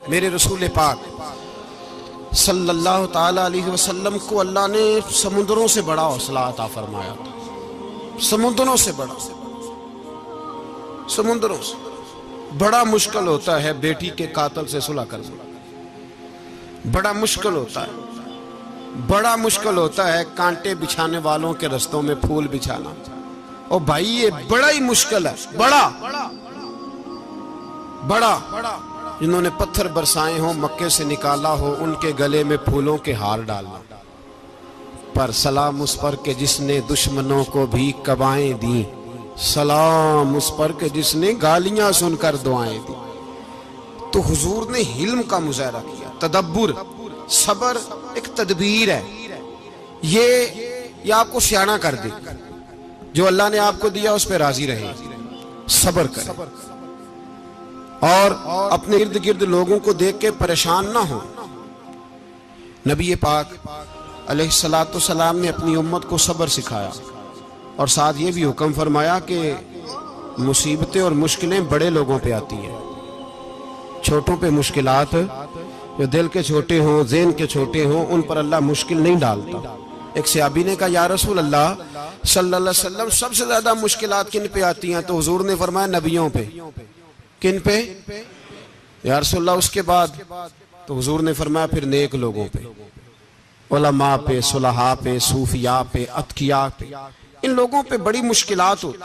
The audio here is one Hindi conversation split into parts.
मेरे रसूल पाक सल्लल्लाहु ताला अलैहि वसल्लम को अल्लाह ने समुद्रों से बड़ा हौसला अता फरमाया था। समुद्रों से बड़ा, समुद्रों से बड़ा मुश्किल होता है बेटी के कातिल से सुलह करना, बड़ा मुश्किल होता है, बड़ा मुश्किल होता है कांटे बिछाने वालों के रस्तों में फूल बिछाना। और भाई ये बड़ा ही मुश्किल है, बड़ा बड़ा। जिन्होंने पत्थर बरसाए हो, मक्के से निकाला हो, उनके गले में फूलों के हार डालना। पर सलाम उस पर के जिसने दुश्मनों को भी कबाएं दी, सलाम उस पर के जिसने गालियां सुनकर दुआएं दी। तो हुजूर ने हिल्म का मुजाहरा किया, तदब्बुर, सबर एक तदबीर है। ये आपको सियाना कर दे। जो अल्लाह ने आपको दिया उस पर राजी रहे, सबर करें और अपने इर्द गिर्द लोगों को देख के परेशान ना हो। नबी पाक अलैहिस्सलातु सलाम ने अपनी उम्मत को सबर सिखाया और साथ ये भी हुक्म फरमाया कि मुसीबतें और मुश्किलें बड़े लोगों पे आती हैं, छोटों पे मुश्किलात, जो दिल के छोटे हों, ज़हन के छोटे हों, उन पर अल्लाह मुश्किल नहीं डालता। एक सहाबी ने कहा, या रसूल अल्लाह सल्लल्लाहु अलैहि वसल्लम, सबसे ज्यादा मुश्किलात किन पे आती हैं? तो हुजूर ने फरमाया नबियों पे। किन पे? या रसूल अल्लाह उसके बाद? तो हुजूर ने फरमाया फिर नेक लोगों पे, उलमा पे, सुलहा पे, सूफिया पे, अतकिया पे। इन लोगों पे बड़ी मुश्किलात होती,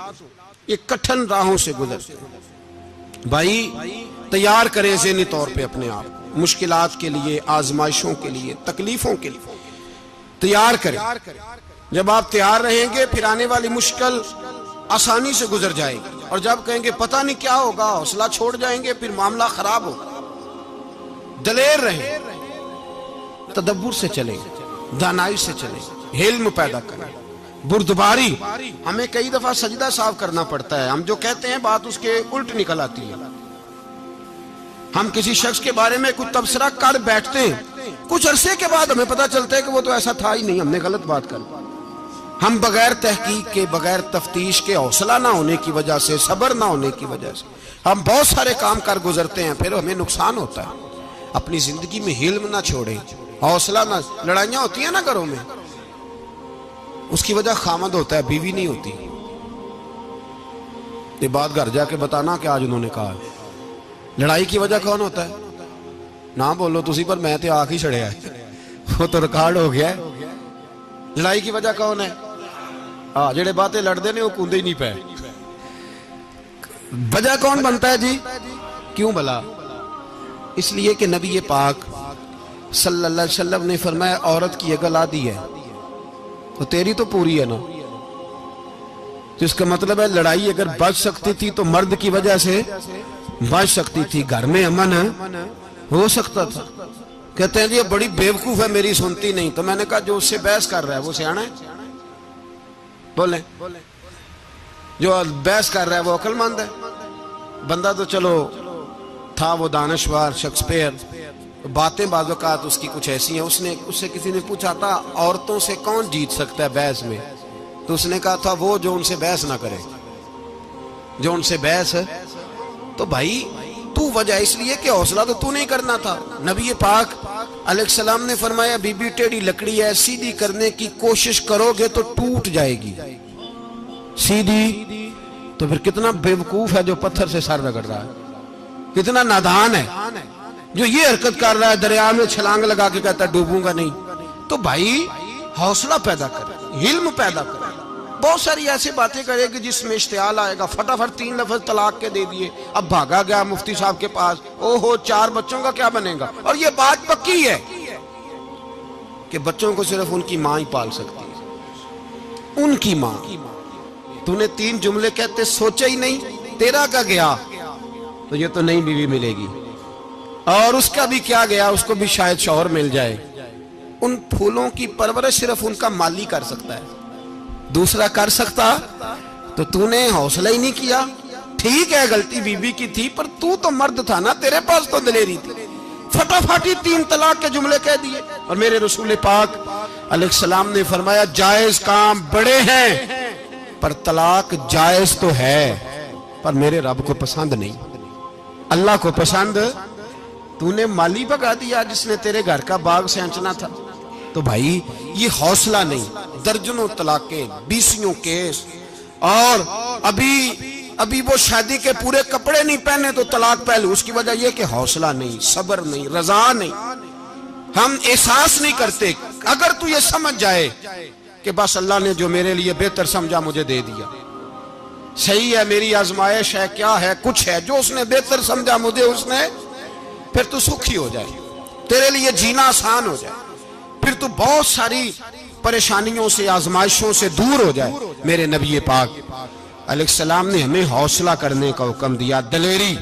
ये कठिन राहों से गुजरते। भाई तैयार करें ज़हनी तौर पे अपने आप मुश्किलात के लिए, आजमाइशों के लिए, तकलीफों के लिए तैयार करें। जब आप तैयार रहेंगे फिर आने वाली मुश्किल आसानी से गुजर जाएगी। और जब कहेंगे पता नहीं क्या होगा, हौसला छोड़ जाएंगे, फिर मामला खराब होगा। दलेर रहें, तदब्बुर से चलें, दानाई से चलें, हिल्म पैदा करें, बुर्दबारी। हमें कई दफा सजदा साफ करना पड़ता है, हम जो कहते हैं बात उसके उल्ट निकल आती है। हम किसी शख्स के बारे में कुछ तबसरा कर बैठते हैं, कुछ अरसे के बाद हमें पता चलता है कि वो तो ऐसा था ही नहीं, हमने गलत बात कर। हम बगैर तहकीक के, बगैर तफ्तीश के, हौसला ना होने की वजह से, सब्र ना होने की वजह से हम बहुत सारे काम कर गुजरते हैं, फिर हमें नुकसान होता है। अपनी जिंदगी में हिल्म ना छोड़े, हौसला ना। लड़ाइयां होती है ना घरों में, उसकी वजह खामद होता है, बीवी नहीं होती। ये बात घर जाके बताना कि आज उन्होंने कहा। लड़ाई की वजह कौन होता है? ना बोलो तुसी, पर मैं तो आख ही छड़िया है, वो तो रिकॉर्ड हो गया है। लड़ाई की वजह कौन है? हाँ, जेड़े बातें लड़ते ने वो कूदे ही नहीं पे। वजह कौन बनता है जी? क्यों भला? इसलिए कि नबी पाक सल्लल्लाहु अलैहि वसल्लम ने फरमाया औरत की अकल आधी है तो तेरी तो पूरी है ना। जिसका मतलब है लड़ाई अगर बच सकती थी तो मर्द की वजह से बच सकती थी, घर में अमन हो सकता था। कहते हैं जी ये बड़ी बेवकूफ है, मेरी सुनती नहीं। तो मैंने कहा जो उससे बहस कर रहा है वो सियाना है? बोले जो बहस कर रहा है वो अक्लमंद है? बंदा तो चलो था वो दानश्वर, शेक्सपियर, बातें बाज़-औक़ात उसकी कुछ ऐसी हैं। उससे किसी ने पूछा था औरतों से कौन जीत सकता है बहस में, तो उसने कहा था वो जो उनसे बहस ना करे, जो उनसे बहस है। तो भाई तू वजह इसलिए कि हौसला तो तू नहीं करना था। नबी पाक अलैहिस्सलाम ने फरमाया बीबी टेढ़ी लकड़ी है, सीधी करने की कोशिश करोगे तो टूट जाएगी। सीधी तो फिर कितना बेवकूफ है जो पत्थर से सर रगड़ रहा है, कितना नादान है जो ये हरकत कर रहा है, दरिया में छलांग लगा के कहता है डूबूंगा नहीं। तो भाई हौसला पैदा करे, हिल्म पैदा करे। बहुत सारी ऐसी बातें करेगी जिसमें इश्तियाल आएगा, फटाफट 3 लफ्ज तलाक के दे दिए, अब भागा गया मुफ्ती साहब के पास, ओहो 4 बच्चों का क्या बनेगा। और ये बात पक्की है कि बच्चों को सिर्फ उनकी मां ही पाल सकती है, उनकी मां। तूने 3 जुमले कहते सोचा ही नहीं, तेरा का गया तो ये तो नई बीवी मिलेगी, और उसका भी क्या गया, उसको भी शायद शौहर मिल जाए। उन फूलों की परवरिश सिर्फ उनका माली कर सकता है, दूसरा कर सकता। तो तूने हौसला ही नहीं किया। ठीक है गलती बीबी की थी, पर तू तो मर्द था ना, तेरे पास तो दलेरी थी। फटाफटी 3 तलाक के जुमले कह दिए। और मेरे रसूल पाक अलैहिस्सलाम ने फरमाया जायज काम बड़े हैं, पर तलाक जायज तो है पर मेरे रब को पसंद नहीं, अल्लाह को पसंद। तूने माली भगा दिया जिसने तेरे घर का बाग सेंचना था। तो भाई ये हौसला नहीं, दर्जनों तलाकें, 20 केस, और अभी वो शादी के पूरे कपड़े नहीं पहने तो तलाक पहले। उसकी वजह यह कि हौसला नहीं, सब्र नहीं, रजा नहीं, हम एहसास नहीं करते। अगर तू ये समझ जाए कि बस अल्लाह ने जो मेरे लिए बेहतर समझा मुझे दे दिया, सही है, मेरी आजमाइश है, क्या है, कुछ है, जो उसने बेहतर समझा मुझे उसने, फिर तू सुखी हो जाए, तेरे लिए जीना आसान हो जाए, फिर तू बहुत सारी परेशानियों से, आजमाइशों से दूर हो जाए। मेरे नबी पाक अलैहिस्सलाम ने हमें हौसला करने का हुक्म दिया, दलेरी।